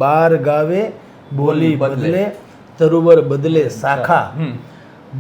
બાર ગાવે બોલી બદલે, તરુવર બદલે શાખા,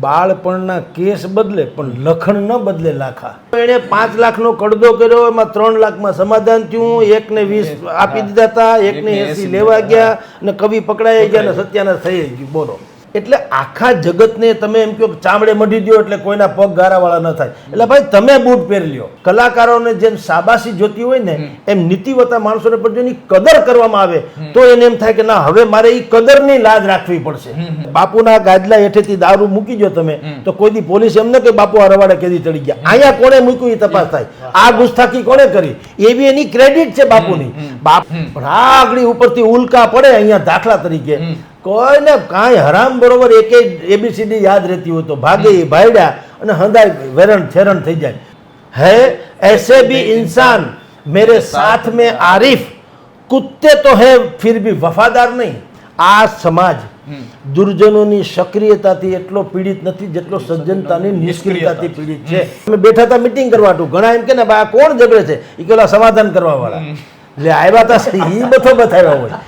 બાળપણના કેસ બદલે પણ લખણ ન બદલે લાખા. એણે 5 લાખનો કડદો કર્યો, એમાં 3 લાખમાં સમાધાન થયું, 1ને 20 આપી દીધા હતા, 1ને 80 લેવા ગયા અને કવિ પકડાઈ ગયા અને સત્યાનાશ થઈ ગયું. બોલો, એટલે આખા જગતને તમે એમ કહો ચામડે મઢી દો એટલે કોઈના પગ ગારાવાળા ન થાય. એટલે ભાઈ તમે બૂટ પહેરી લ્યો. કલાકારોને જેમ શાબાશી જોતી હોય ને એમ નીતિવતા માણસોને પણ જેની કદર કરવામાં આવે તો એને એમ થાય કે ના, હવે મારે એ કદરની લાજ રાખવી પડશે. બાપુના ગાદલા હેઠેથી દારૂ મૂકી દો તમે તો કોઈ દી પોલીસ એમ ન કે બાપુ આ રવાડે કેદી ચડી ગયા, અહીંયા કોણે મૂક્યું એ તપાસ થાય, આ ગુસ્તાખી કોણે કરી, એવી એની ક્રેડિટ છે બાપુની. બાપ પણ આ આગળ ઉપરથી ઉલ્કા પડે અહીંયા દાખલા તરીકે કોઈને કાંઈ હરામ બરોબર એક ABCD યાદ રહેતી હોય તો ભાગે ભાઈડા અને હંદાય વેરણ છેરણ થઈ જાય. હે ऐसे भी इंसान मेरे साथ में आरिफ, कुत्ते तो है फिर भी वफादार नहीं. આ સમાજ દુર્જનોની સક્રિયતાથી એટલો પીડિત નથી જેટલો સજ્જનતાની નિષ્ક્રિયતાથી પીડિત છે. અમે બેઠા હતા મીટિંગ કરવા, ઘણા એમ કે ને ભાઈ આ કોણ ઝઘડે છે, એ પેલા સમાધાન કરવા વાળા એટલે આવ્યા હતા એ બધો બતાવ્યા હોય.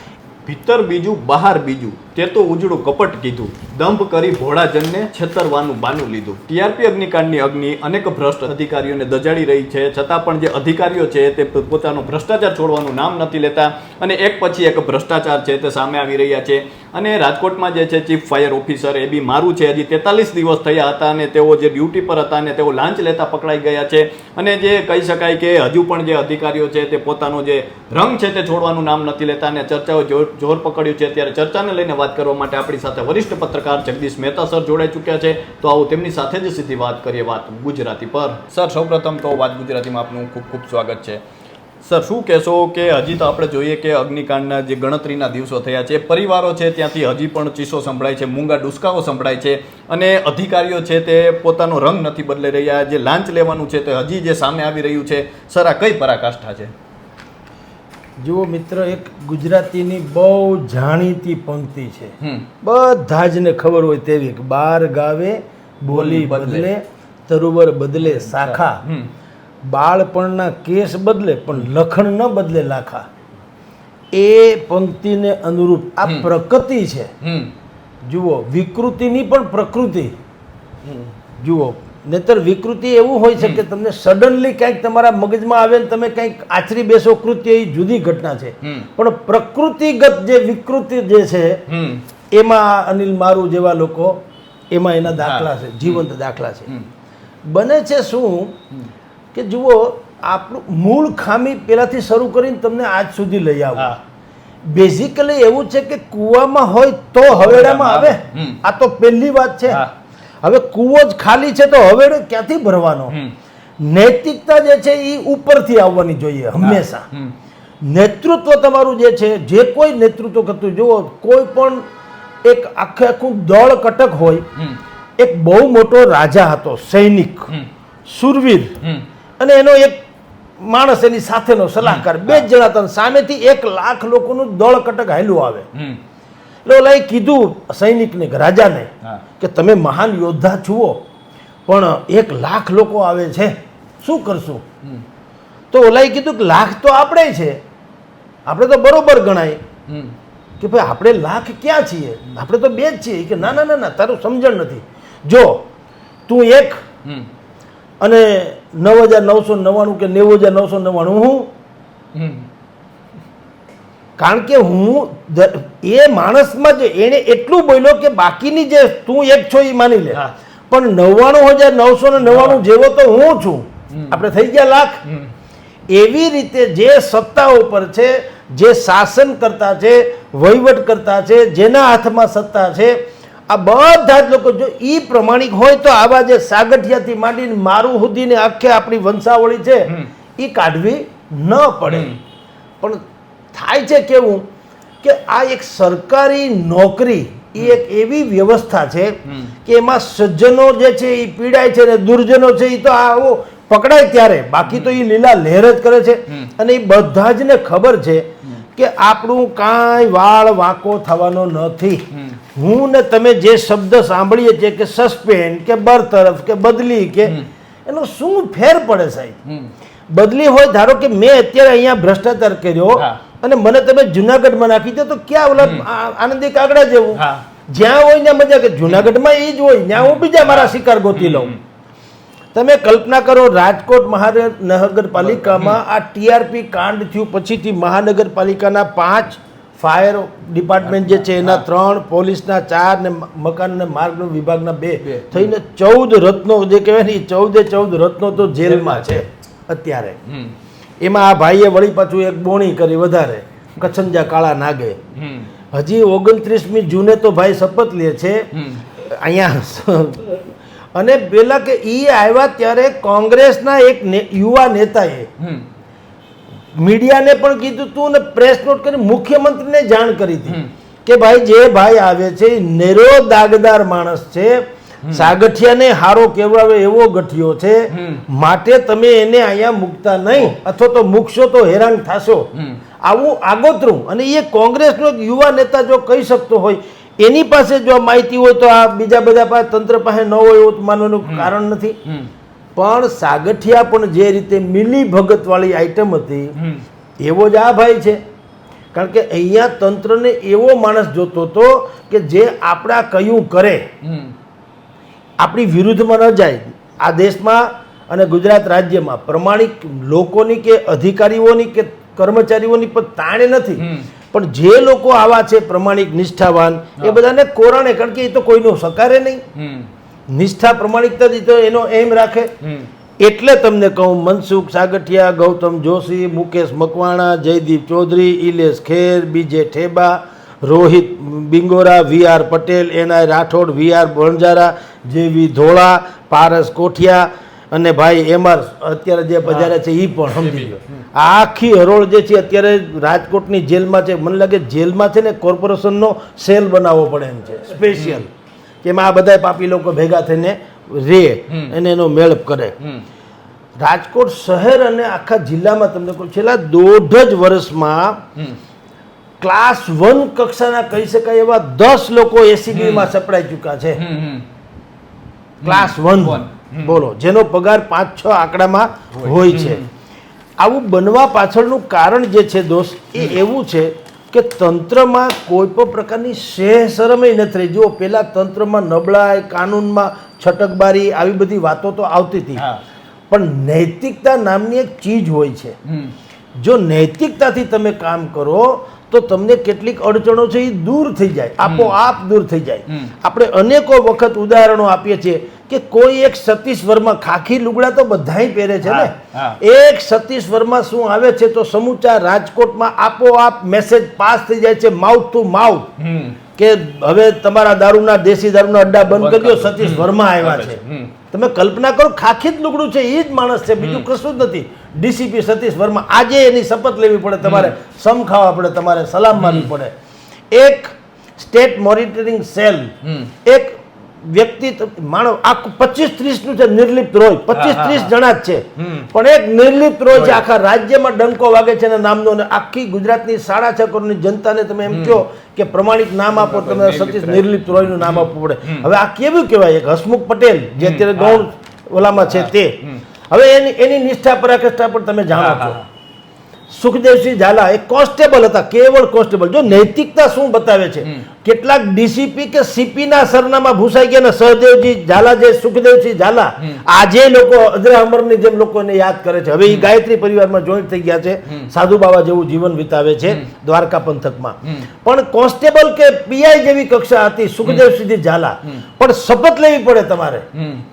ભીતર બીજું બહાર બીજું, તે તો ઉજળું કપટ કીધું, દંભ કરી ભોળાજનને છેતરવાનું બાનું લીધું. ટીઆરપી અગ્નિકાંડની અગ્નિ અનેક ભ્રષ્ટ અધિકારીઓને દજાડી રહી છે, છતાં પણ જે અધિકારીઓ છે તે પોતાનો ભ્રષ્ટાચાર છોડવાનું નામ નથી લેતા અને એક પછી એક ભ્રષ્ટાચાર છે તે સામે આવી રહ્યા છે. અને રાજકોટમાં જે છે ચીફ ફાયર ઓફિસર એ બી મારું છે, હજી 43 દિવસ થયા હતા અને તેઓ જે ડ્યુટી પર હતા અને તેઓ લાંચ લેતા પકડાઈ ગયા છે. અને જે કહી શકાય કે હજુ પણ જે અધિકારીઓ છે તે પોતાનો જે રંગ છે તે છોડવાનું નામ નથી લેતા અને ચર્ચાઓ જોર પકડ્યું છે. ત્યારે ચર્ચાને લઈને વાત કરવા માટે આપણી સાથે વરિષ્ઠ પત્રકાર જગદીશ મહેતા સર જોડાઈ ચૂક્યા છે, તો આવો તેમની સાથે જ સીધી વાત કરીએ વાત ગુજરાતી પર. સર, સૌપ્રથમ તો વાત ગુજરાતીમાં આપનું ખૂબ ખૂબ સ્વાગત છે. સર, શું કહેશો કે હજી તો આપણે જોઈએ કે અગ્નિકાંડના જે ગણતરીના દિવસો થયા છે, પરિવારો છે ત્યાંથી હજી પણ ચીસો સંભળાય છે, મૂંગા ડુસકાઓ સંભળાય છે અને અધિકારીઓ છે તે પોતાનો રંગ નથી બદલી રહ્યા, જે લાંચ લેવાનું છે તે હજી જે સામે આવી રહ્યું છે. સર, આ કઈ પરાકાષ્ઠા છે? જુઓ મિત્ર, એક ગુજરાતીની બહુ જાણીતી પંક્તિ છે, બધા જ ને ખબર હોય તેવી, બાર ગાવે બોલી બદલે, તરુવર બદલે શાખા, બાળપણના કેસ બદલે પણ લખણ ન બદલે લાખા. એ પંક્તિને અનુરૂપ આ પ્રકૃતિ છે. જુઓ, વિકૃતિની પણ પ્રકૃતિ જુઓ, નહીતર વિકૃતિ એવું હોય છે કે તમને સડનલી કંઈક તમારા મગજમાં આવે ને તમે કંઈક આચરી બેસો કૃત્ય, એ જુદી ઘટના છે. પણ પ્રકૃતિગત જે વિકૃતિ જે છે એમાં અનિલ મારુ જેવા લોકો, એમાં એના દાખલા છે, જીવંત દાખલા છે. બને છે શું કે જુઓ, આપણું મૂળ ખામી પહેલાથી શરૂ કરીને તમને આજ સુધી લઈ આવો. બેઝિકલી એવું છે કે કૂવામાં હોય તો હવેડામાં આવે. આ તો પહેલી વાત છે. હવે કૂવો જ ખાલી છે તો હવેડો ક્યાંથી ભરવાનો? નૈતિકતા જે છે એ ઉપરથી આવવાની જોઈએ હંમેશા. નેતૃત્વ તમારું જે છે, જે કોઈ નેતૃત્વ કરતું, જુઓ કોઈ પણ એક આખું દળ કટક હોય, એક બહુ મોટો રાજા હતો, સૈનિક, સુરવીર, અને એનો એક માણસ એની સાથેનો સલાહકાર, 2 જણા હતા. સામેથી 1 લાખ લોકોનું દળ કટક હાલ્યું આવે. એટલે ઓલાએ કીધું સૈનિકને, રાજાને, કે તમે મહાન યોદ્ધા છુઓ પણ 1 લાખ લોકો આવે છે, શું કરશું? તો ઓલાએ કીધું કે લાખ તો આપણે છે, આપણે તો બરોબર ગણાય. કે ભાઈ આપણે લાખ ક્યાં છીએ, આપણે તો 2 જ છીએ. કે ના ના ના ના, તારું સમજણ નથી. જો તું 1 અને 9,999 કે 90,999 હું, કારણ કે હું એ માણસમાં જ એને એટલું બોલ્યો કે બાકીની જે તું 1 છો એ માની લે, પણ 99,999 જેવો તો હું છું. આપણે થઈ ગયા લાખ. એવી રીતે જે સત્તાઓ પર છે, જે શાસન કરતા છે, વહીવટ કરતા છે, જેના હાથમાં સત્તા છે, આ બધા જ લોકો જો ઈ પ્રમાણિક હોય તો આવા જે સાગઠિયાથી માંડીને મારું સુધીને આખે આપણી વંશાવળી છે એ કાઢવી ન પડે. પણ થાય છે કેવું કે આ એક સરકારી નોકરી, એ એક એવી વ્યવસ્થા છે કે એમાં સજ્જનો જે છે એ પીડાય છે ને દુર્જનો છે એ તો આવો પકડાય ત્યારે, બાકી તો એ લીલા લહેર જ કરે છે. અને એ બધા જ ને ખબર છે કે આપણું કાંઈ વાળ વાંકો થવાનો નથી. હું ને તમે જે શબ્દ સાંભળીએ છીએ કે સસ્પેન્ડ કે બરતરફ કે બદલી, કે એનો શું ફેર પડે સાહેબ? બદલી હોય, ધારો કે મેં અત્યારે અહીંયા ભ્રષ્ટાચાર કર્યો અને મને તમે જુનાગઢમાં નાખી દો તો ક્યાં ઓલા આનંદી કાગડા જેવું જ્યાં હોય ત્યાં મજા કે જુનાગઢમાં એ જ હોય ત્યાં હું બીજા મારા શિકાર ગોતી લઉં. તમે કલ્પના કરો રાજકોટ મહાનગરપાલિકામાં આ ટીઆરપી કાંડ થયું પછીથી મહાનગરપાલિકાના 5 ફાયર ડિપાર્ટમેન્ટ જે છે એના 3, પોલીસના 4 ને મકાન અને માર્ગ વિભાગના 2 થઈને 14 રત્નો જે કહેવાય ને 14 રત્નો તો જેલમાં છે અત્યારે. એમાં આ ભાઈએ વળી પાછું એક બોણી કરી વધારે કચંજા કાળા નાગે. હજી 29મી જૂને તો ભાઈ શપથ લે છે અહીંયા. અને પેલા કે ઈ આવ્યા ત્યારે કોંગ્રેસના એક યુવા નેતાએ મીડિયાને પણ કીધું તું ને પ્રેસ નોટ કરી મુખ્યમંત્રીને જાણ કરી હતી કે ભાઈ જે ભાઈ આવે છે એ નેરો દાગદાર માણસ છે, સાગઠિયાને હારો કહેવાવે એવો ગઠિયો છે, માટે તમે એને અહીંયા મૂકતા નહીં અથવા તો મૂકશો તો હેરાન થશો. આવું આગોતરું. અને એ કોંગ્રેસનો એક યુવા નેતા જો કહી શકતો હોય, એની પાસે જો માહિતી હોય તો આ બીજા બધા પાસે તંત્ર પાસે ન હોય એવું માનવાનું કારણ નથી. પણ સાગઠિયા પણ જે રીતે મિલી ભગત વાળી આઈટમ હતી એવો જ આ ભાઈ છે. કારણ કે અહીંયા તંત્રને એવો માણસ જોતો હતો કે જે આપણા કયું કરે, આપણી વિરુદ્ધમાં ન જાય. આ દેશમાં અને ગુજરાત રાજ્યમાં પ્રમાણિક લોકોની કે અધિકારીઓની કે કર્મચારીઓની પણ તાણે નથી, પણ જે લોકો આવા છે પ્રમાણિક નિષ્ઠાવાન એ બધાને કોરાણે. કારણ કે એ તો કોઈનું સકારે નહીં. નિષ્ઠા પ્રમાણિકતા તો એનો એમ રાખે. એટલે તમને કહું, મનસુખ સાગઠિયા, ગૌતમ જોશી, મુકેશ મકવાણા, જયદીપ ચૌધરી, ઇલેશ ખેર, બીજે ઠેબા, રોહિત બિંગોરા, વી.આર. પટેલ, એન.આઈ. રાઠોડ, વી.આર. વણજારા, જેવી ધોળા, પારસ કોઠિયા અને ભાઈ એમ.આર. અત્યારે જે પધાર્યા છે એ પણ સમજી ગયો. આખી હરોળ જે છે અત્યારે રાજકોટની જેલમાં છે. મને લાગે જેલમાં છે ને કોર્પોરેશનનો સેલ બનાવવો પડે એમ છે સ્પેશિયલ, કે એમાં આ બધા પાપી લોકો ભેગા થઈને રે અને એનો મેળપ કરે. રાજકોટ શહેર અને આખા જિલ્લામાં તમને કહું છેલ્લા 1.5 વર્ષમાં ક્લાસ 1 કક્ષાના કહી શકાય એવા 10 લોકો એસીબીમાં સપડાઈ ચૂક્યા છે. ક્લાસ 1 બોલો, જેનો પગાર 5-6 આંકડામાં હોય છે. આવું બનવા પાછળનું કારણ જે છે દોસ્ત એ એવું છે કે તંત્રમાં કોઈ પણ પ્રકારની શરમય નથી રહી. જુઓ, પેલા તંત્રમાં નબળાઈ, કાનૂનમાં છટકબારી, આવી બધી વાતો તો આવતી હતી, પણ નૈતિકતા નામની એક ચીજ હોય છે. જો નૈતિકતાથી તમે કામ કરો તો તમને કેટલીક અડચણો છે એ દૂર થઈ જાય, આપોઆપ દૂર થઈ જાય. આપણે અનેકો વખત ઉદાહરણો આપીએ છીએ કે કોઈ એક સતીશ વર્મા, ખાખી લુગડા તો બધાય પહેરે છે ને, એક સતીશ વર્મા શું આવે છે તો સમૂચા રાજકોટમાં આપોઆપ મેસેજ પાસ થઈ જાય છે, માઉથ ટુ માઉથ, કે હવે તમારા દારૂના દેશી દારૂના અડ્ડા બંધ કરી દો, સતીશ વર્મા આવ્યા છે. તમે કલ્પના કરો, ખાખી જ લુગડું છે, એ જ માણસ છે, બીજું કશું જ નથી. ડીસીપી સતીશ વર્મા. આજે એની શપથ લેવી પડે, તમારે સમ ખાવા પડે, તમારે સલામ માનવી પડે. એક સ્ટેટ મોનિટરિંગ સેલ, એક વ્યક્તિ માનવ આખું 25-30 નું છે, નિર્લિપ્ત રોય 25-30 જણા જ છે, પણ એક નિર્લિપ્ત રોય છે આખા રાજ્યમાં ડંકો વાગે છે એના નામનો. આખી ગુજરાતની 6.5 કરોડની જનતાને તમે એમ કહો કે પ્રમાણિક નામ આપો, તમે સતીશ નિર્લિપ્ત રોયનું નામ આપવું પડે. હવે આ કેવું કહેવાય? એક હસમુખ પટેલ જે અત્યારે ગૌણ ઓલામાં છે તે, હવે એની નિષ્ઠા પરાકાષ્ઠા પણ તમે જાણો છો. સુખદેવસિંહ ઝાલા એક કોન્સ્ટેબલ હતા, કેવળ કોન્સ્ટેબલ. જો નૈતિકતા શું બતાવે છે, કેટલાક ડીસીપી કે સીપી ના સરનામા ભૂસાઈ ગયા ને સહદેવજી ઝાલા, જે સુખદેવસિંહ ઝાલા, આજે લોકો અજરા અમરની જેમ લોકોને યાદ કરે છે. હવે એ ગાયત્રી પરિવારમાં જોઈન્ટ થઈ ગયા છે, સાધુ બાબા જેવું જીવન વિતાવે છે દ્વારકા પંથકમાં. પણ કોન્સ્ટેબલ કે પીઆઈ જેવી કક્ષા હતી સુખદેવસિંહ ઝાલા, પણ શપથ લેવી પડે તમારે,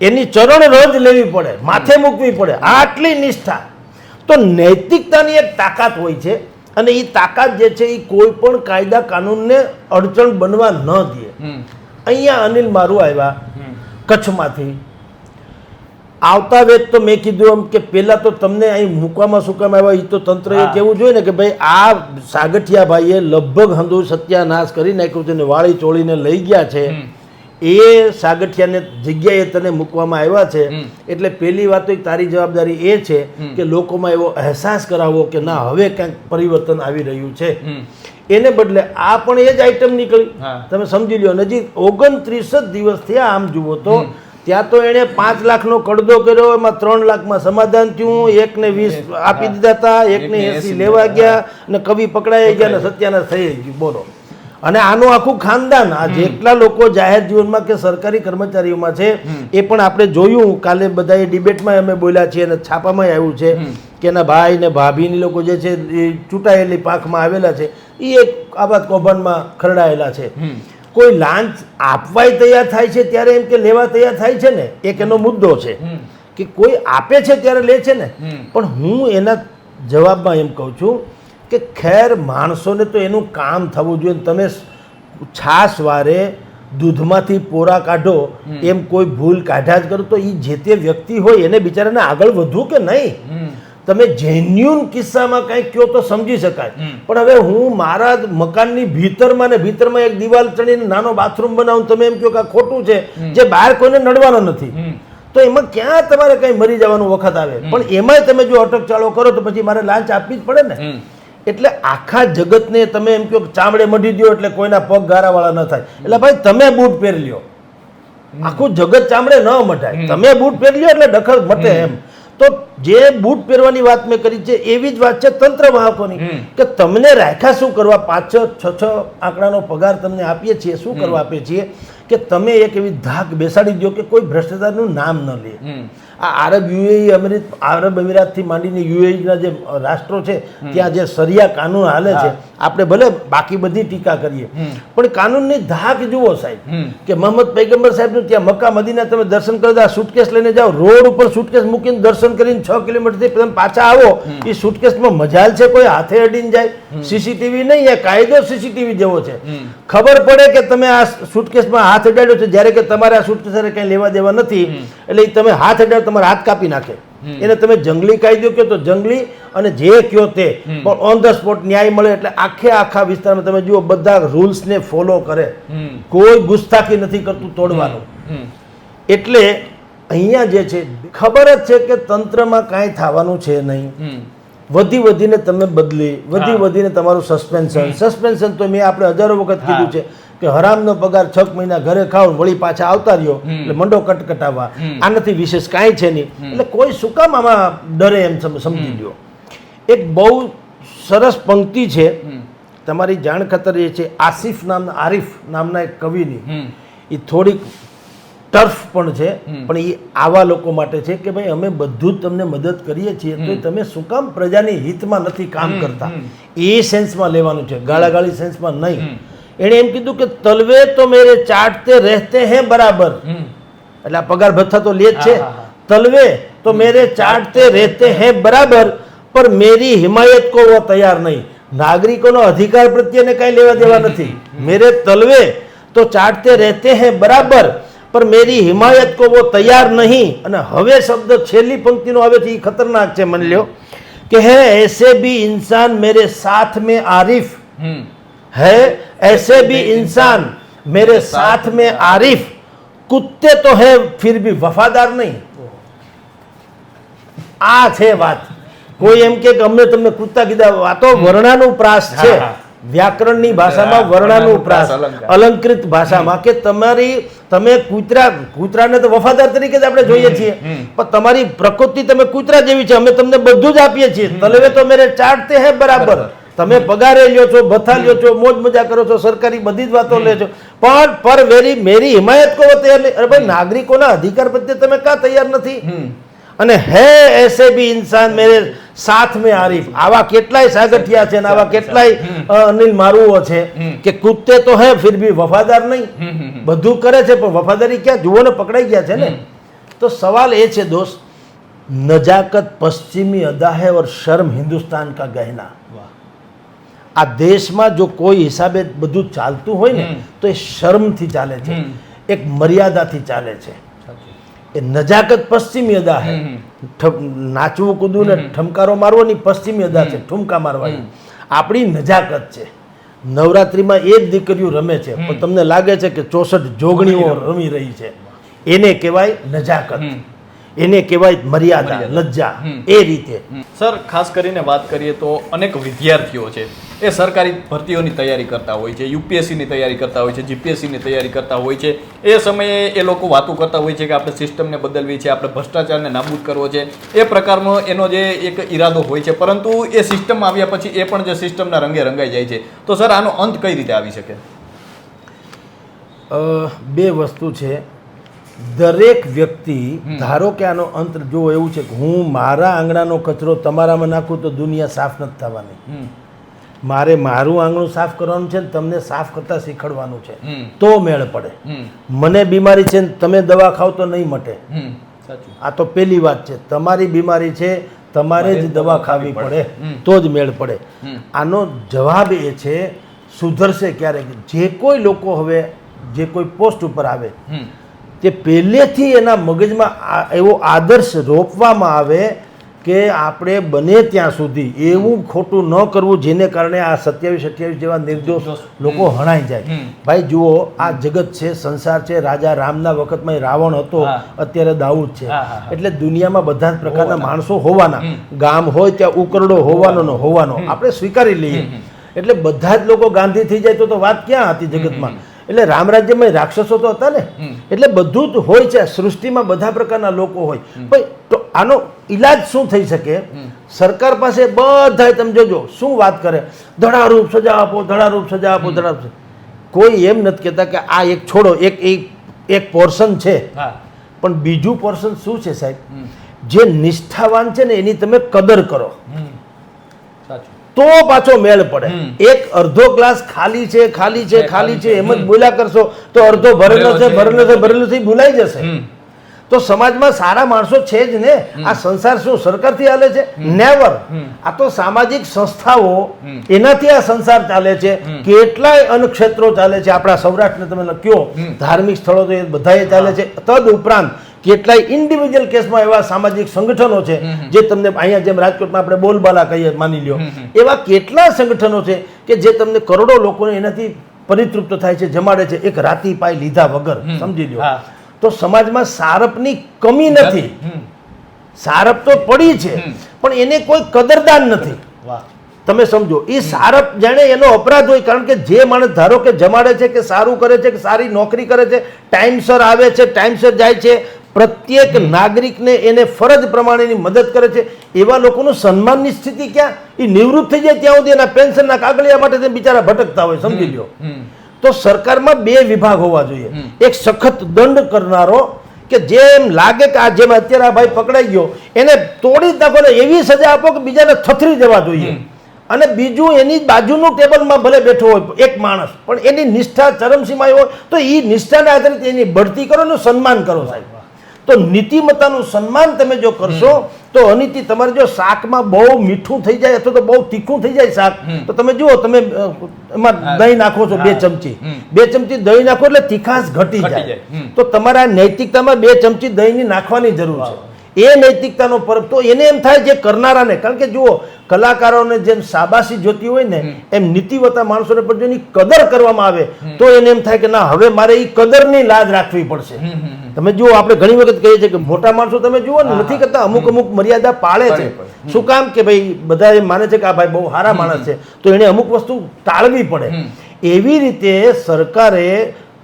એની ચરણ રોજ લેવી પડે, માથે મૂકવી પડે. આટલી નિષ્ઠા. તો નૈતિકતાની એક તાકાત હોય છે, અને એ તાકાત જે છે એ કોઈ પણ કાયદા કાનૂનને અડચણ બનવા ન દે. અહીંયા અનિલ મારું આવ્યા કચ્છમાંથી, આવતા વેત તો મેં કીધું એમ કે પહેલાં તો તમને અહીં મૂકવામાં શું કામ આવ્યા એ તો તંત્રએ કહેવું જોઈએ ને કે ભાઈ આ સાગઠિયા ભાઈએ લગભગ હંધુ સત્યાનાશ કરી નાખ્યું છે ને વાળી ચોળીને લઈ ગયા છે. એ સાગઠિયાને જગ્યાએ તને મૂકવામાં આવ્યા છે, એટલે પહેલી વાત તો તારી જવાબદારી એ છે કે લોકોમાં એવો અહેસાસ કરાવવો કે ના, હવે કંઈક પરિવર્તન આવી રહ્યું છે. એને બદલે આ પણ એ જ આઈટમ નીકળી. તમે સમજી લો, હજી 29 જ દિવસ થયા આમ જુઓ તો ત્યાં તો એણે 5 લાખનો કડદો કર્યો, એમાં 3 લાખમાં સમાધાન થયું, 1,20 આપી દીધા હતા, 1,80 લેવા ગયા અને કવિ પકડાઈ ગયા અને સત્યાનાશ થઈ ગયું. બોલો. અને આનું આખું ખાનદાન, આ જેટલા લોકો જાહેર જીવનમાં કે સરકારી કર્મચારીઓમાં છે એ પણ આપણે જોયું. કાલે બધાએ ડિબેટમાં અમે બોલ્યા છીએ અને છાપામાં આવ્યું છે કે એના ભાઈ ને ભાભીની લોકો જે છે એ ચૂંટાયેલી પાંખમાં આવેલા છે, એ એક આબાદ કૌભાંડમાં ખરડાયેલા છે. કોઈ લાંચ આપવાય તૈયાર થાય છે ત્યારે એમ કે લેવા તૈયાર થાય છે ને, એક એનો મુદ્દો છે કે કોઈ આપે છે ત્યારે લે છે ને. પણ હું એના જવાબમાં એમ કહું છું કે ખેર માણસોને તો એનું કામ થવું જોઈએ. તમે છાશ વારે દૂધમાંથી પોરા કાઢો એમ કોઈ ભૂલ કાઢ્યા જ કરો તો એ જે તે વ્યક્તિ હોય એને બિચારાને આગળ વધવું કે નહીં. તમે જેન્યુન કિસ્સામાં કંઈક કહો તો સમજી શકાય, પણ હવે હું મારા મકાનની ભીતરમાં ને ભીતરમાં એક દિવાલ ચડીને નાનો બાથરૂમ બનાવું, તમે એમ કહો કે આ ખોટું છે, જે બહાર કોઈને નડવાનો નથી, તો એમાં ક્યાં તમારે કંઈ મરી જવાનો વખત આવે. પણ એમાંય તમે જો અટકચાળો કરો તો પછી મારે લાંચ આપવી જ પડે ને. એટલે આખા જગતને તમે એમ કહો ચામડે મઢી દો એટલે કોઈના પગ ગારાવાળા ન થાય. એટલે ભાઈ તમે બૂટ પહેરી લ્યો, આખું જગત ચામડે ન મઢાય. તમે બૂટ પહેરી લ્યો એટલે દખલ મટે એમ. તો જે બૂટ પહેરવાની વાત મેં કરી છે એવી જ વાત છે તંત્ર વાહકોની, કે તમને રાખ્યા શું કરવા? 5-6 આંકડાનો પગાર તમને આપીએ છીએ, શું કરવા આપીએ છીએ? કે તમે એક એવી ધાક બેસાડી દો કે કોઈ ભ્રષ્ટાચારનું નામ ન લે. આ આરબ અમીરાતથી માંડીને યુએઈના જે રાષ્ટ્રો છે ત્યાં જે શરિયા કાનૂન હાલે છે, આપણે ભલે બાકી બધી ટીકા કરીએ પણ કાનૂનની ધાક જુઓ સાહેબ, કે મોહમ્મદ પૈગંબર સાહેબનું ત્યાં મક્કા મદીના તમે દર્શન કરતા સુટકેસ લઈને જાઓ, રોડ ઉપર સુટકેસ મૂકીને દર્શન કરીને 6 કિલોમીટરથી તમે પાછા આવો, એ સુટકેસમાં મજાલ છે કોઈ હાથે અડીને જાય? સીસીટીવી નહીં, એ કાયદો સીસીટીવી જેવો છે. ખબર પડે કે તમે આ સુટકેસમાં હાથ અડાડ્યો છે, જ્યારે કે તમારે આ સુટકેસ કંઈ લેવા દેવા નથી, એટલે તમે હાથ અડાડો તમારા હાથ કાપી નાખે. એને તમે જંગલી કાયદો કહો તો જંગલી, અને જે કહો તે, પણ ઓન ધ સ્પોટ ન્યાય મળે. એટલે આખા વિસ્તારમાં તમે જુઓ બધા રૂલ્સને ફોલો કરે, કોઈ ગુસ્તાખી નથી કરતું તોડવાનું. એટલે અહીંયા જે છે ખબર જ છે કે તંત્રમાં કાંઈ થવાનું છે નહીં. વધીને તમે બદલી, વધીને તમારું સસ્પેન્શન તો મેં આપણે હજારો વખત કીધું છે કે હરામનો પગાર 6 મહિના ઘરે ખાવ વળી પાછા આવતા રહ્યો એટલે મંડો કટકટાવવા. આનાથી વિશેષ કાંઈ છે નહીં. એટલે કોઈ શું કામ આમાં ડરે એમ સમજી લ્યો. એક બહુ સરસ પંક્તિ છે તમારી જાણ ખાતર, એ છે આરિફ નામના એક કવિની. એ થોડીક ટર્ફ પણ છે, પણ એ આવા લોકો માટે છે કે ભાઈ અમે બધું જ તમને મદદ કરીએ છીએ તો તમે શું કામ પ્રજાની હિતમાં નથી કામ કરતા? એ સેન્સમાં લેવાનું છે, ગાળાગાળી સેન્સમાં નહીં. એણે એમ કીધું કે તલવે તો મેરે ચાટતે રહેતે હૈ બરાબર, એટલે આ પગાર ભથ્થા તો લે જ છે. તલવે તો મેરે ચાટતે રહેતે હૈ બરાબર પર મેરી હિમાયત કો વો તૈયાર નહીં. નાગરિકોનો અધિકાર પ્રત્યેને કઈ લેવા દેવા નથી. મેરે તલવે તો ચાટતે રહેતે હૈ બરાબર પર મેરી હિમાયત કો વો તૈયાર નહીં. અને હવે શબ્દ છેલ્લી પંક્તિનો આવે છે, એ ખતરનાક છે. માની લ્યો કે હે ऐसे भी इंसान मेरे साथ में आरिफ, है ऐसे भी इंसान मेरे साथ में आरिफ, कुत्ते तो है फिर भी वफादार नहीं. આ છે વાત. કોઈ એમ કે અમને તમને કૂદતા કીધા, આ તો વર્ણાનું પ્રાસ છે. વ્યાકરણની ભાષામાં વર્ણાનું પ્રાસ, અલંકૃત ભાષામાં, કે તમે કૂતરાને તો વફાદાર તરીકે જ આપણે જોઈએ છીએ, પણ તમારી પ્રકૃતિ તમે કૂતરા જેવી છે. અમે તમને બધું જ આપીએ છીએ. તલવે તો મેરે ચાટતે હે બરાબર. તમે પગારે લ્યો છો, ભથ્થા લ્યો છો, મોજ મજા કરો છો, સરકારી બધી જ વાતો લે છો, પણ પર મેરી હિમાયત કો તૈયાર નહીં. અરે ભાઈ, નાગરિકોના અધિકાર પ્રત્યે તમે કાં તૈયાર નથી? અને હે એસે બી ઇન્સાન મેરે સાથ મેં આરિફ. આવા કેટલાય સાગઠિયા છે, આવા કેટલાય અનિલ મારુઓ છે કે કૂદતે તો હે ફિર ભી વફાદાર નહીં. બધું કરે છે પણ વફાદારી ક્યાં? જુઓ ને, પકડાઈ ગયા છે ને. તો સવાલ એ છે દોસ્ત, નજાકત પશ્ચિમી અદા है और शर्म हिंदुस्तान का गहना. આ દેશમાં જો કોઈ હિસાબે બધું ચાલતું હોય ને તો એ શર્મથી ચાલે છે, એક મર્યાદાથી ચાલે છે. એ નજાકત પશ્ચિમી અદા હે. નાચવું કૂદવું ને ઠમકારો મારવાની પશ્ચિમી અદા છે, ઠુમકા મારવાની. આપણી નજાકત છે. નવરાત્રિમાં એક દીકરીઓ રમે છે પણ તમને લાગે છે કે 64 જોગણીઓ રમી રહી છે. એને કહેવાય નજાકત. એને કહેવાય મર્યાદા, લજ્જા. એ રીતે સર, ખાસ કરીને વાત કરીએ તો અનેક વિદ્યાર્થીઓ છે એ સરકારી ભરતીઓની તૈયારી કરતા હોય છે, યુપીએસસીની તૈયારી કરતા હોય છે, જીપીએસસીની તૈયારી કરતા હોય છે. એ સમયે એ લોકો વાતો કરતા હોય છે કે આપણે સિસ્ટમને બદલવી છે, આપણે ભ્રષ્ટાચારને નાબૂદ કરવો છે. એ પ્રકારનો એનો જે એક ઈરાદો હોય છે, પરંતુ એ સિસ્ટમ આવ્યા પછી એ પણ જે સિસ્ટમના રંગે રંગાઈ જાય છે. તો સર, આનો અંત કઈ રીતે આવી શકે? બે વસ્તુ છે. દરેક વ્યક્તિ, ધારો કે આનો અંત જો એવું છે કે હું મારા આંગણાનો કચરો તમારામાં નાખું તો દુનિયા સાફ નથી થવાની. મારે મારું આંગણું સાફ કરવાનું છે ને તમને સાફ કરતા શીખડવાનું છે તો મેળ પડે. મને બીમારી છે ને તમે દવા ખાવ તો નહીં મટે. આ તો પેલી વાત છે. તમારી બીમારી છે, તમારે જ દવા ખાવી પડે તો જ મેળ પડે. આનો જવાબ એ છે, સુધરશે ક્યારેક. જે કોઈ લોકો હવે જે કોઈ પોસ્ટ ઉપર આવે તે પહેલેથી એના મગજમાં એવો આદર્શ રોપવામાં આવે કે આપણે બને ત્યાં સુધી એવું ખોટું ન કરવું જેને કારણે આ 27-28 જેવા નિર્દોષ લોકો હણાઈ જાય. ભાઈ જુઓ, આ જગત છે, સંસાર છે. રાજા રામના વખતમાં રાવણ હતો, અત્યારે દાઉદ છે. એટલે દુનિયામાં બધા જ પ્રકારના માણસો હોવાના. ગામ હોય ત્યાં ઉકરડો હોવાનો આપણે સ્વીકારી લઈએ. એટલે બધા જ લોકો ગાંધી થઈ જાય તો વાત ક્યાં હતી જગતમાં? એટલે રામ રાજ્યમાં રાક્ષસો તો હતા ને. એટલે બધું જ હોય છે સૃષ્ટિમાં, બધા પ્રકારના લોકો હોય. ભાઈ તો આનો ઈલાજ શું થઈ શકે? સરકાર પાસે બધા તમે જોજો શું વાત કરે, ધડારૂપ સજા આપો, ધડારૂપ સજા આપો, ધડારૂપ. કોઈ એમ નથી કહેતા કે આ એક છોડો, એક પોર્શન છે, પણ બીજું પોર્શન શું છે સાહેબ? જે નિષ્ઠાવાન છે ને એની તમે કદર કરો તો પાછો મેળ પડે. એક અડધો ગ્લાસ ખાલી છે એમ જ બોલ્યા કરશો તો અડધો ભરેલો છે ભૂલાઈ જશે. તો સમાજમાં સારા માણસો છે જ ને. આ સંસાર શું સરકારથી હાલે છે? નેવર. આ તો સામાજિક સંસ્થાઓ, એનાથી આ સંસાર ચાલે છે. કેટલાય અન્નક્ષેત્રો ચાલે છે. આપણા સૌરાષ્ટ્રને તમે લખ્યો ધાર્મિક સ્થળો તો એ બધાએ ચાલે છે. તદ ઉપરાંત કેટલાય ઇન્ડિવિજ્યુઅલ કેસમાં એવા સામાજિક સંગઠનો છે જે તમને અહીંયા જેમ રાજકોટમાં આપણે બોલબાલા કહીએ માની લ્યો, એવા કેટલા સંગઠનો છે કે જે તમને કરોડો લોકોને એનાથી પરિતૃપ્ત થાય છે, જમાડે છે, એક રાતી પાય લીધા વગર. સમજી લ્યો. તો સમાજમાં સારપની કમી નથી. સારપ તો પડી છે પણ એને કોઈ કદરદાન નથી. તમે સમજો, એ સારપ જાણે એનો અપરાધ હોય. કારણ કે જે માણસ ધારો કે જમાડે છે કે સારું કરે છે કે સારી નોકરી કરે છે, ટાઈમસર આવે છે, ટાઈમસર જાય છે, પ્રત્યેક નાગરિકને એને ફરજ પ્રમાણેની મદદ કરે છે, એવા લોકોનું સન્માનની સ્થિતિ ક્યાં? એ નિવૃત્ત થઈ જાય ત્યાં સુધી એના પેન્શનના કાગળિયા માટે તે બિચારા ભટકતા હોય. સમજી લો. તો સરકારમાં બે વિભાગ હોવા જોઈએ. એક સખત દંડ કરનારો કે જેમ લાગે કે આ જેમ અત્યારે આ ભાઈ પકડાઈ ગયો એને તોડી નાખો ને એવી સજા આપો કે બીજાને થથરી જવા જોઈએ. અને બીજું, એની બાજુનું ટેબલમાં ભલે બેઠો હોય એક માણસ, પણ એની નિષ્ઠા ચરમસીમાએ હોય તો એ નિષ્ઠાને આધારિત એની બઢતી કરો ને સન્માન કરો સાહેબ. તો નીતિમત્તાનું સન્માન તમે જો કરશો તો અનીતિ. તમારે જો શાકમાં બહુ મીઠું થઈ જાય અથવા તો બહુ તીખું થઈ જાય શાક, તો તમે જુઓ, તમે એમાં દહીં નાખો છો 2 ચમચી, 2 ચમચી દહીં નાખો એટલે તીખાશ ઘટી જાય. તો તમારા નૈતિકતામાં 2 ચમચી દહીંની નાખવાની જરૂર છે. એ નૈતિકતાનો પરબ. તો એને એમ થાય જે કરનારાને, કારણ કે જુઓ, કલાકારોને જેમ શાબાશી જોતી હોય ને એમ નીતિવતા માણસોને પણ જો એની કદર કરવામાં આવે તો એને એમ થાય કે ના, હવે મારે એ કદરની લાજ રાખવી પડશે. તમે જુઓ, આપણે ઘણી વખત કહીએ છીએ કે મોટા માણસો તમે જુઓ ને નથી કરતા, અમુક મર્યાદા પાળે છે. શું કામ? કે ભાઈ બધા એમ માને છે કે આ ભાઈ બહુ સારા માણસ છે, તો એને અમુક વસ્તુ ટાળવી પડે. એવી રીતે સરકારે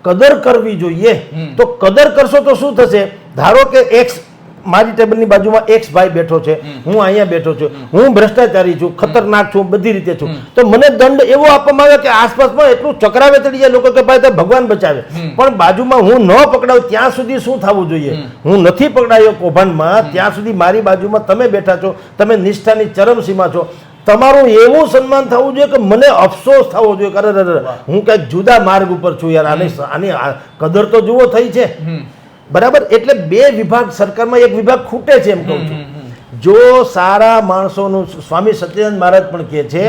કદર કરવી જોઈએ. તો કદર કરશો તો શું થશે? ધારો કે એક્સ મારી ટેબલની બાજુમાં એક્સ ભાઈ બેઠો છે, હું અહીંયા બેઠો છું, હું ભ્રષ્ટાચારી છું, ખતરનાક છું, બધી રીતે છું, તો મને દંડ એવો આપવામાં આવે કે આસપાસમાં એટલું ચક્રાવે ચડી જાય લોકો કે ભાઈ તો ભગવાન બચાવે. પણ બાજુમાં હું ન પકડાવ ત્યાં સુધી શું થવું જોઈએ? હું નથી પકડાયો કૌભાંડમાં ત્યાં સુધી મારી બાજુમાં તમે બેઠા છો, તમે નિષ્ઠાની ચરમસીમા છો, તમારું એવું સન્માન થવું જોઈએ કે મને અફસોસ થવો જોઈએ કે અરે હું કંઈક જુદા માર્ગ ઉપર છું યાર, આની કદર તો જુઓ થઈ છે. બરાબર. એટલે 2 વિભાગ સરકારમાં, એક વિભાગ ખૂટે છે એમ કહું છું. જો સારા માણસોનું, સ્વામી સચ્ચિદાનંદ મહારાજ પણ કહે છે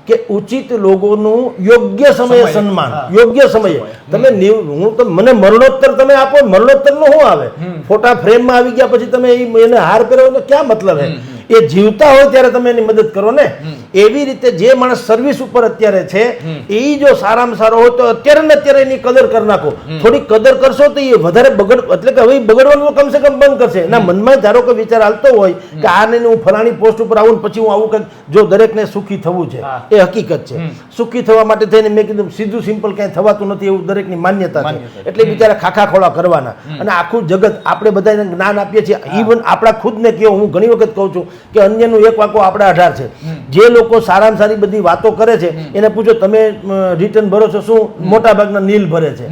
કે ઉચિત લોકોનું યોગ્ય સમયે સન્માન. યોગ્ય સમયે તમે હું તો મને મરણોત્તર તમે આપો, મરણોત્તર નો શું આવે? ફોટા ફ્રેમમાં આવી ગયા પછી તમે એને હાર પહેરાવો તો ક્યાં મતલબ હે? એ જીવતા હોય ત્યારે તમે એની મદદ કરો ને. એવી રીતે જે માણસ સર્વિસ ઉપર અત્યારે છે એ જો સારામાં સારો હોય તો અત્યારે ને અત્યારે એની કદર કરી નાખો. થોડી કદર કરશો તો એ વધારે એટલે કે હવે બગડવાનું કમસે કમ બંધ કરશે. એના મનમાં ધારો કે વિચાર હાલતો હોય કે આ નહીં હું ફલાણી પોસ્ટ ઉપર આવું પછી હું આવું કંઈક, જો દરેકને સુખી થવું છે એ હકીકત છે. સુખી થવા માટે થઈને મેં કીધું સીધું સિમ્પલ ક્યાંય થવાતું નથી એવું દરેકની માન્યતા છે. એટલે બિચારા ખાખા ખોળા કરવાના. અને આખું જગત આપણે બધાને જ્ઞાન આપીએ છીએ. ઇવન આપણા ખુદને કહો, હું ઘણી વખત કહું છું કે અન્યનું એક વાંકો આપણા 18 છે. જે લોકો સારામાં સારી બધી વાતો કરે છે એને પૂછો તમે રિટર્ન ભરો છો શું? મોટા ભાગના નીલ ભરે છે.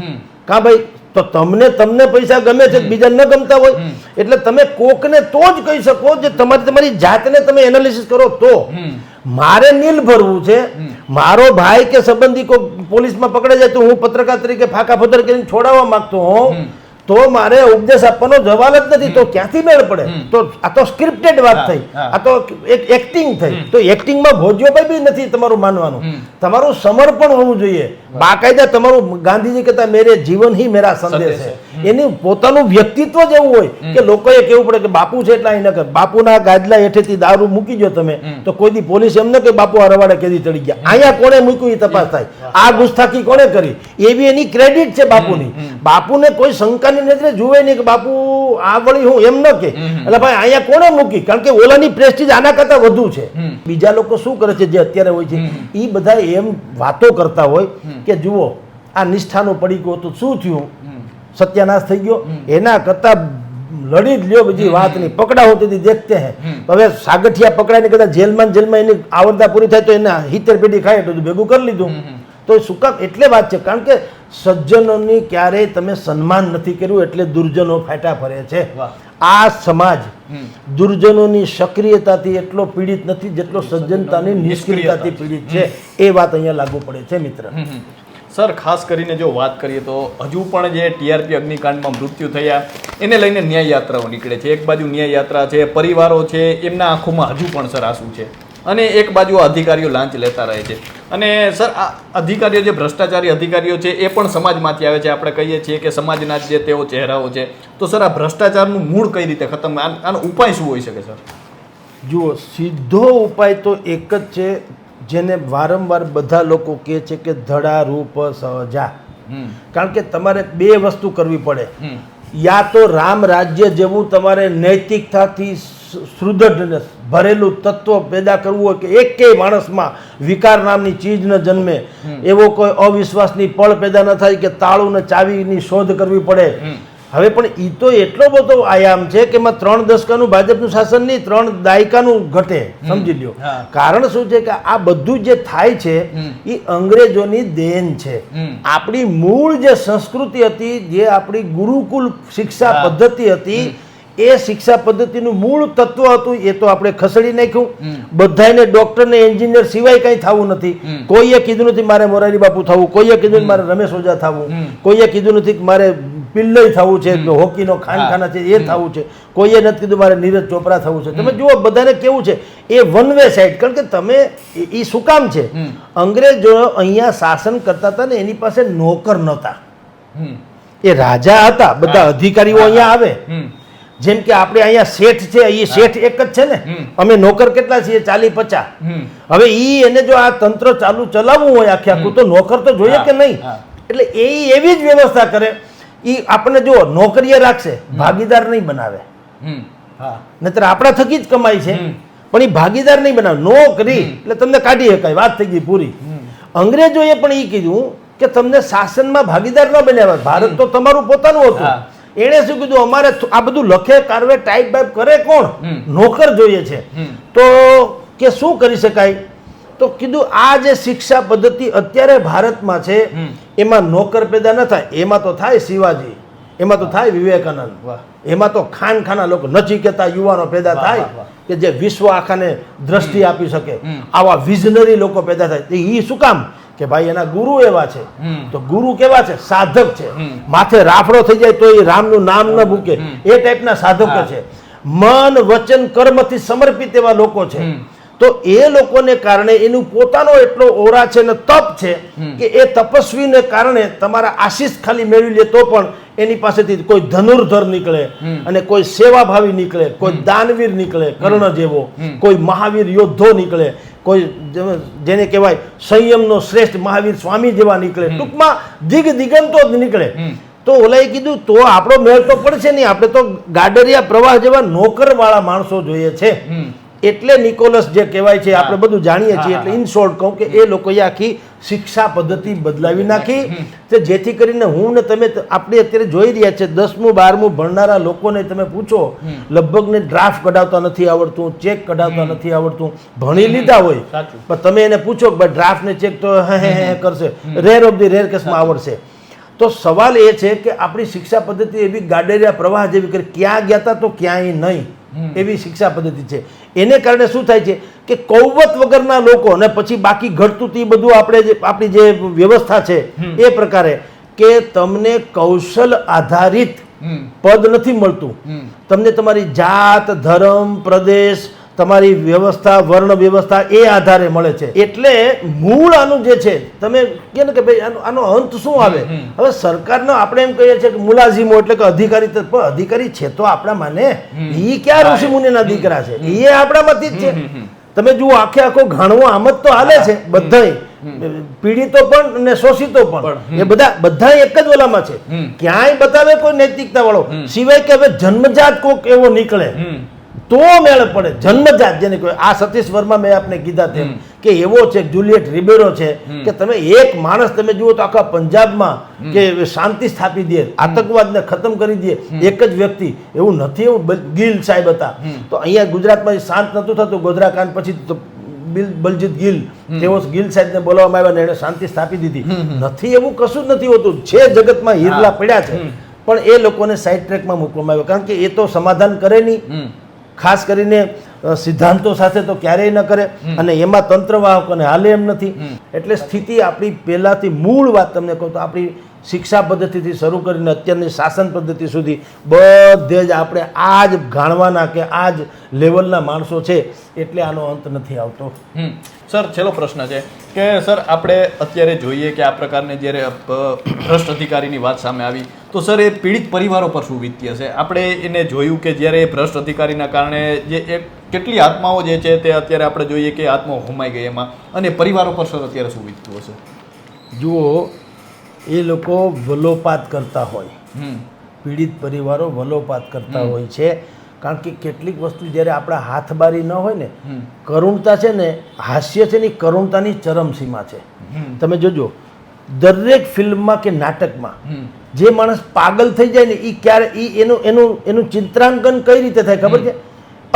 કા ભાઈ? તો તમને પૈસા ગમે છે, બીજા ન ગમતા હોય. એટલે તમે કોકને તો જ કહી શકો જે તમારી જાતને તમે એનાલિસિસ કરો તો. મારે નીલ ભરવું છે, મારો ભાઈ કે સંબંધી કોઈ પોલીસમાં પકડે જાય તો હું પત્રકાર તરીકે ફાંકા ફોદર કરીને છોડાવવા માંગતો હોઉં તો મારે ઉપદેશ આપવાનો જવાબ જ નથી. તો ક્યાંથી મેળ પડે? તો આ તો સ્ક્રિપ્ટેડ વાત થઈ, આ તો એક એક્ટિંગ થઈ. તો એક્ટિંગમાં ભોજ્યોભાઈ બી નથી તમારું માનવાનું. તમારું સમર્પણ હોવું જોઈએ. બાકાયદા તમારું ગાંધીજી કહેતા મેરે જીવન હી મેરા સંદેશ છે. એની પોતાનું વ્યક્તિત્વ જ એવું હોય કે લોકોએ કેવું પડે કે બાપુ છે એટલે અહીં ન કર. બાપુના ગાદલા હેઠેથી દારૂ મૂકી જો તમે તો કોઈ દી પોલીસ એમ ન કે બાપુ આ રવાડે કેદી ચડી ગયા. અહીંયા કોણે મૂક્યું એ તપાસ થાય. આ ગુસ્તાખી કોણે કરી એવી એની ક્રેડિટ છે બાપુની. બાપુને કોઈ શંકાની નજરે જુએ નહીં કે બાપુ આ વળી હું એમ ન કે એટલે ભાઈ અહીંયા કોણે મૂકી, કારણ કે ઓલાની પ્રેસ્ટીજ આના કરતા વધુ છે. બીજા લોકો શું કરે છે જે અત્યારે હોય છે એ બધા એમ વાતો કરતા હોય કે જુઓ આ નિષ્ઠાનું પડી ગયું તો શું થયું, સત્યાનાશ થઈ ગયો. એના કરતા લડી જ લ્યો, બીજી વાત નહીં. પકડાવો તેથી દેખતે હે. હવે સાગઠિયા પકડાઈને કદાચ જેલમાં એની આવરદા પૂરી થાય તો એને 70 પેઢી ખાય તો ભેગું કરી લીધું. તો શું કામ? એટલે વાત છે કારણ કે સજ્જનોની ક્યારેય તમે સન્માન નથી કર્યું એટલે દુર્જનો ફાટા ફરે છે. આ સમાજ દુર્જનોની સક્રિયતાથી એટલો પીડિત નથી જેટલો સજ્જનતાની નિષ્ક્રિયતાથી પીડિત છે. એ વાત અહીંયા લાગુ પડે છે મિત્ર. સર, ખાસ કરીને જો વાત કરીએ તો હજુ પણ જે ટીઆરપી અગ્નિકાંડમાં મૃત્યુ થયા એને લઈને ન્યાય યાત્રાઓ નીકળે છે. એક બાજુ ન્યાય યાત્રા છે, પરિવારો છે, એમના આંખોમાં હજુ પણ સર આંસુ છે. અને એક બાજુ અધિકારીઓ લાંચ લેતા રહે છે. અને સર આ અધિકારીઓ જે ભ્રષ્ટાચારી અધિકારીઓ છે એ પણ સમાજમાંથી આવે છે. આપણે કહીએ છીએ કે સમાજના જે તેઓ ચહેરાઓ છે. તો સર આ ભ્રષ્ટાચારનું મૂળ કઈ રીતે ખતમ, આનો ઉપાય શું હોઈ શકે સર? જુઓ, સીધો ઉપાય તો એક જ છે જેને વારંવાર બધા લોકો કહે છે કે ધડા રૂપ સહજા. કારણ કે તમારે બે વસ્તુ કરવી પડે. યા તો રામ રાજ્ય જેવું તમારે નૈતિકતાથી સુદૃઢ ભરેલું તત્વ પેદા કરવું હોય કે એકેય માણસમાં વિકાર નામની ચીજ ન જન્મે, એવો કોઈ અવિશ્વાસની પળ પેદા ન થાય કે તાળું ને ચાવીની શોધ કરવી પડે. હવે પણ એ તો એટલો બધો આયામ છે કે એમાં 3 દશકાનું ભાજપનું શાસન નહીં, 3 દાયકાનું ઘટે. સમજી લ્યો. કારણ શું છે કે આ બધું જે થાય છે એ અંગ્રેજોની દેન છે. આપણી મૂળ જે સંસ્કૃતિ હતી, જે આપણી ગુરુકુલ શિક્ષા પદ્ધતિ હતી, એ શિક્ષા પદ્ધતિનું મૂળ તત્વ હતું એ તો આપણે ખસેડી નાખ્યું. બધાને ડોક્ટર ને એન્જિનિયર સિવાય કંઈ થવું નથી. કોઈએ કીધું નથી મારે મોરારી બાપુ થવું, કોઈએ કીધું મારે રમેશ ઓઝા થવું, કોઈએ કીધું નથી કે મારે પિલ્લઈ થવું છે, હોકીનો ખાનખાના છે એ થવું છે, કોઈએ નથી કીધું મારે નીરજ ચોપરા થવું છે. તમે જુઓ બધાને કેવું છે એ વન વે સાઈડ. કારણ કે તમે એ શું કામ છે, અંગ્રેજો અહીંયા શાસન કરતા હતા ને એની પાસે નોકર નહોતા. એ રાજા હતા, બધા અધિકારીઓ અહીંયા આવે. જેમ કે આપણે અહીંયા શેઠ છે, એ શેઠ એક જ છે ને. અમે નોકર કેટલા છીએ? 40-50. હવે એને જો આ તંત્ર ચલાવવું હોય આખે આખું તો નોકર તો જોઈએ કે નહીં. એટલે એ એવી જ વ્યવસ્થા કરે. એ આપણને જો નોકરીએ રાખશે, ભાગીદાર નહીં બનાવે. નહીતર આપણા થકી જ કમાય છે પણ એ ભાગીદાર નહીં બનાવે. નોકરી એટલે તમને કાઢી શકાય, વાત થઈ ગઈ પૂરી. અંગ્રેજોએ પણ એ કીધું કે તમને શાસનમાં ભાગીદાર ન બનાવ્યા. ભારત તો તમારું પોતાનું હતું. એણે શું કીધું, અમારે આ બધું લખે કારવે ટાઈપ બાઈપ કરે કોણ? નોકર જોઈએ છે. તો કે શું કરી શકાય? તો કીધું આ જે શિક્ષા પદ્ધતિ અત્યારે ભારતમાં છે એમાં નોકર પેદા ન થાય. એમાં તો થાય શિવાજી, એમાં તો થાય વિવેકાનંદ, એમાં તો ખાનખાના લોકો નચિકેતા યુવાનો પેદા થાય કે જે વિશ્વ આખાને દ્રષ્ટિ આપી શકે. આવા વિઝનરી લોકો પેદા થાય. એ શું કામ? કે ભાઈ એના ગુરુ એવા છે. તો ગુરુ કેવા છે? સાધક છે. માથે રાફડો થઈ જાય તો એ રામનું નામ ન મૂકે એ ટાઈપના સાધકો છે. મન વચન કર્મથી સમર્પિત એવા લોકો છે. તો એ લોકોને કારણે એનું પોતાનો એટલો ઓરા છે ને તપ છે કે એ તપસ્વીને કારણે તમારા આશીષ ખાલી મેળવી લે તો પણ એની પાસેથી કોઈ ધનુર્ધર નીકળે અને કોઈ સેવાભાવી નીકળે, કોઈ દાનવીર નીકળે કર્ણ જેવો, કોઈ મહાવીર યોદ્ધો નીકળે, કોઈ જેને કહેવાય સંયમનો શ્રેષ્ઠ મહાવીર સ્વામી જેવા નીકળે, ટૂંકમાં દિગંતો જ નીકળે. તો ઓલાએ કીધું તો આપણો મેળ તો પડશે નહીં, આપણે તો ગાડરિયા પ્રવાહ જેવા નોકરવાળા માણસો જોઈએ છે. એટલે નિકોલસ જે કહેવાય છે આપણે બધું જાણીએ છીએ. એટલે ઇન શોર્ટ કહું કે એ લોકોએ આખી શિક્ષા પદ્ધતિ બદલાવી નાખી, જેથી કરીને હું ને તમે આપણે અત્યારે જોઈ રહ્યા છે 10મું 12મું ભણનારા લોકોને તમે પૂછો, લગભગ ને ડ્રાફ્ટ કઢાવતા નથી આવડતું, ચેક કઢાવતા નથી આવડતું. ભણી લીધા હોય પણ તમે એને પૂછો કે ડ્રાફ્ટ ને ચેક તો હે કરશે, રેર ઓફ ધી રેર કેસમાં આવડશે. તો સવાલ એ છે કે આપણી શિક્ષા પદ્ધતિ એવી ગાડરિયા પ્રવાહ જેવી કરી, ક્યાં ગયા હતા તો ક્યાંય નહીં એવી શિક્ષા પદ્ધતિ છે. એને કારણે શું થાય છે કે કૌવત વગરના લોકો ને પછી બાકી ઘટતું એ બધું આપણી જે વ્યવસ્થા છે એ પ્રકારે કે તમને કૌશલ આધારિત પદ નથી મળતું. તમને તમારી જાત, ધર્મ, પ્રદેશ, તમારી વ્યવસ્થા, વર્ણ વ્યવસ્થા એ આધારે મળે છે. એટલે મૂળ આનું જે છે તમે કહે ને કે ભાઈ આનો અંત શું આવે. હવે સરકારનો આપણે એમ કહીએ છીએ કે મુલાઝીમો એટલે કે અધિકારી, પણ અધિકારી છે તો આપણા માને, એ ક્યાં ઋષિ મુનિના દીકરા છે, એ આપણામાંથી જ છે. તમે જુઓ આખો ઘાણવો આમ જ તો હાલે છે બધાય, પીડિતો પણ અને શોષિતો પણ, એ બધા એક જ ઓલામાં છે. ક્યાંય બતાવે કોઈ નૈતિકતા વાળો, સિવાય કે હવે જન્મજાત કોક એવો નીકળે તો મેળ પડે. જન્મજાત જેને કહેવાય, આ સતીશ વર્મા મેં આપને કીધા તેમ કે એવો છે, જુલિયટ રિબેરો છે કે તમે એક માણસ તમે જુઓ તો આખા પંજાબમાં કે શાંતિ સ્થાપી દે, આતંકવાદને ખતમ કરી દે એક જ વ્યક્તિ. એવું નથી. એવું ગિલ સાહેબ હતા. તો અહીંયા ગુજરાતમાં શાંત નહોતું થતું, ગોધરા કાંડ પછી તો બલજીત ગિલ, તેઓ ગિલ સાહેબને બોલાવવામાં આવ્યા ને એને શાંતિ સ્થાપી દીધી. નથી એવું કશું જ નથી હોતું. છે જગતમાં હીરલા પડ્યા છે, પણ એ લોકોને સાઈડ ટ્રેકમાં મૂકવામાં આવ્યા, કારણ કે એ તો સમાધાન કરે નહીં, ખાસ કરીને સિદ્ધાંતો સાથે તો ક્યારેય ન કરે, અને એમાં તંત્રવાહકોને હાલે એમ નથી. એટલે સ્થિતિ આપણી પહેલાંથી મૂળ વાત તમને કહું તો આપણી શિક્ષા પદ્ધતિથી શરૂ કરીને અત્યારની શાસન પદ્ધતિ સુધી બધે જ આપણે આ જ ગાણવાના કે આ જ લેવલના માણસો છે. એટલે આનો અંત નથી આવતો. સર, છેલ્લો પ્રશ્ન છે કે સર આપણે અત્યારે જોઈએ કે આ પ્રકારની જ્યારે ભ્રષ્ટ અધિકારીની વાત સામે આવી તો સર એ પીડિત પરિવારો પર શું વીતતી હશે. આપણે એને જોયું કે જ્યારે ભ્રષ્ટ અધિકારીના કારણે જે એક કેટલી આત્માઓ જે છે તે અત્યારે આપણે જોઈએ કે આત્માઓ હોમાઈ ગઈ એમાં, અને પરિવારો પર સર અત્યારે શું વીતતું હશે. જુઓ, એ લોકો વલોપાત કરતા હોય, પીડિત પરિવારો વલોપાત કરતા હોય છે. કારણ કે કેટલીક વસ્તુ જ્યારે આપણા હાથબારી ન હોય ને, કરુણતા છે ને, હાસ્ય છે ને, કરુણતાની ચરમસીમા છે. તમે જોજો દરેક ફિલ્મમાં કે નાટકમાં જે માણસ પાગલ થઈ જાય ને એ ક્યારે એનું ચિત્રાંકન કઈ રીતે થાય ખબર છે?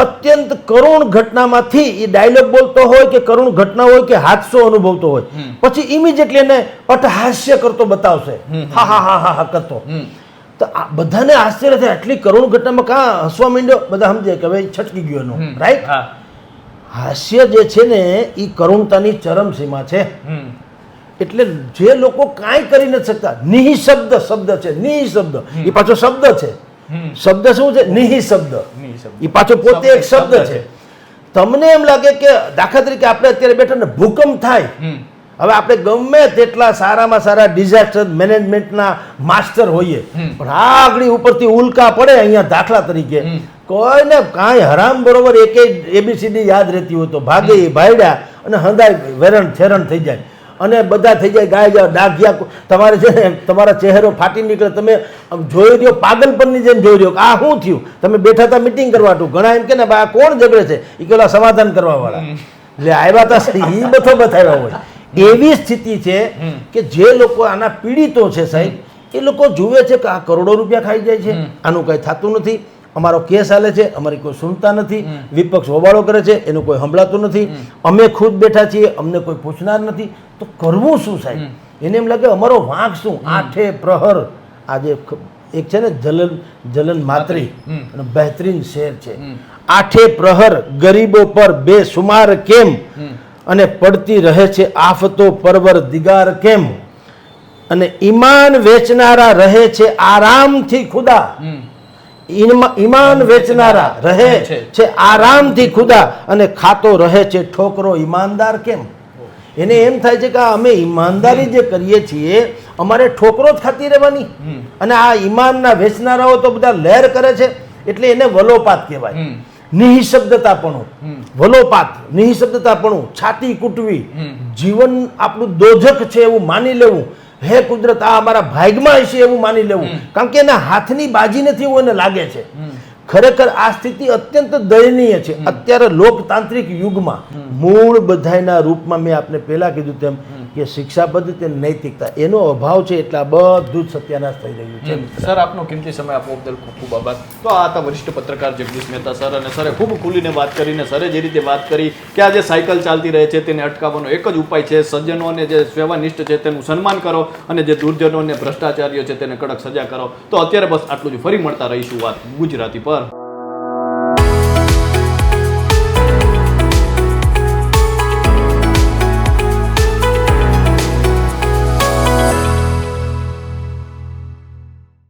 અત્યંત કરુણ ઘટનામાંથી એ ડાયલોગ બોલતો હોય કે કરુણ ઘટના હોય કે હાદસો અનુભવતો હોય, પછી ઇમિડિયેટલી એને અટહાસ્ય કરતો બતાવશે, હા હા હા હા કરતો. તો બધાને આશ્ચર્ય થાય, આટલી કરુણ ઘટનામાં કાં હસવા માંડ્યો? બધા સમજે કે ભાઈ છટકી ગયો એનો, રાઈટ? હાસ્ય જે છે ને એ કરુણતાની ચરમસીમા છે. એટલે જે લોકો કાંઈ કરી નથી શકતા, નિઃશબ્દ શબ્દ છે, નિઃશબ્દ એ પાછો શબ્દ છે. શબ્દ શું છે? નિઃશબ્દ. એ પાછો પોતે એક શબ્દ છે. તમને એમ લાગે કે દાખલા તરીકે આપણે અત્યારે બેઠા ને ભૂકંપ થાય, હવે આપણે ગમે તેટલા સારામાં સારા ડિઝાસ્ટર મેનેજમેન્ટના માસ્ટર હોઈએ, પણ આગળ ઉપરથી ઉલ્કા પડે અહીંયા દાખલા તરીકે, કોઈને કાંઈ હરામ બરોબર એક ABCD યાદ રહેતી હોય તો ભાગે ભાઈડ્યા અને હંધાય વેરણ છેરણ થઈ જાય અને બધા થઈ જાય ગાય જાવ ડાઘિયા. તમારે છે ને તમારા ચહેરો ફાટી નીકળે, તમે જોઈ રહ્યો પાગલપનની જેમ જોઈ રહ્યો આ શું થયું. તમે બેઠા હતા મિટિંગ કરવાટું, ઘણા એમ કે ને આ કોણ ઝઘડે છે, એ પેલા સમાધાન કરવા વાળા એટલે આવ્યા હતા એ બધો બતાવ્યા હોય. એવી સ્થિતિ છે કે જે લોકો આના પીડિતો છે સાહેબ, એ લોકો જુએ છે કે આ કરોડો રૂપિયા ખાઈ જાય છે, આનું કંઈ થતું નથી, અમારો કેસ હાલે છે, અમારી કોઈ સુનતા નથી, વિપક્ષ હોબાળો કરે છે, એનું કોઈ સંભળાતું નથી, અમે ખુદ બેઠા છીએ, અમને કોઈ પૂછનાર નથી. તો કરવું શું સાહેબ? એને એમ લાગે અમારો વાંક શું? આઠે પ્રહર, આજે એક છે ને જલન માત્રી અને બહેતરીન શેર છે, આઠે પ્રહર ગરીબો પર બેસુમાર કેમ, અને પડતી રહે છે આફતો પરવર દિગાર કેમ, અને ઈમાન વેચનારા રહે છે આરામથી ખુદા, ઈમાન વેચનારા રહે છે આરામથી ખુદા, અને ખાતો રહે છે ઠોકરો ઈમાનદાર કેમ. એને એમ થાય છે કે આ અમે ઈમાનદારી જે કરીએ છીએ અમારે ઠોકરો જ ખાતી રહેવાની, અને આ ઈમાનના વેચનારાઓ તો બધા લહેર કરે છે, એટલે એને વલોપાત કહેવાય. નિઃશબ્દતાપણું, વલોપાત, નિઃશબ્દતાપણું, છાતી કૂટવી, જીવન આપણું દોજક છે એવું માની લેવું, હે કુદરત આ અમારા ભાગમાં હશે એવું માની લેવું, કારણ કે એના હાથની બાજી નથી એવું એને લાગે છે. ખરેખર આ સ્થિતિ અત્યંત દયનીય છે અત્યારે લોકતાંત્રિક યુગમાં. મૂળ બધાયના રૂપમાં મેં આપને પહેલા કીધું તેમ કે શિક્ષા પદ્ધતિ અને નૈતિકતા એનો અભાવ છે, એટલે આ બધું જ સત્યાનાશ થઈ રહ્યું છે. સર આપનો કિંમતી સમય આપવા બદલ ખૂબ ખૂબ આભાર. તો આ હતા વરિષ્ઠ પત્રકાર જગદીશ મહેતા સર, અને સરે ખૂબ ખુલીને વાત કરીને સરે જે રીતે વાત કરી કે આ જે સાયકલ ચાલતી રહે છે તેને અટકાવવાનો એક જ ઉપાય છે, સજ્જનો અને જે સેવાનિષ્ઠ છે તેનું સન્માન કરો, અને જે દુર્જનો અને ભ્રષ્ટાચારીઓ છે તેને કડક સજા કરો. તો અત્યારે બસ આટલું જ. ફરી મળતા રહીશું વાત ગુજરાતી પર.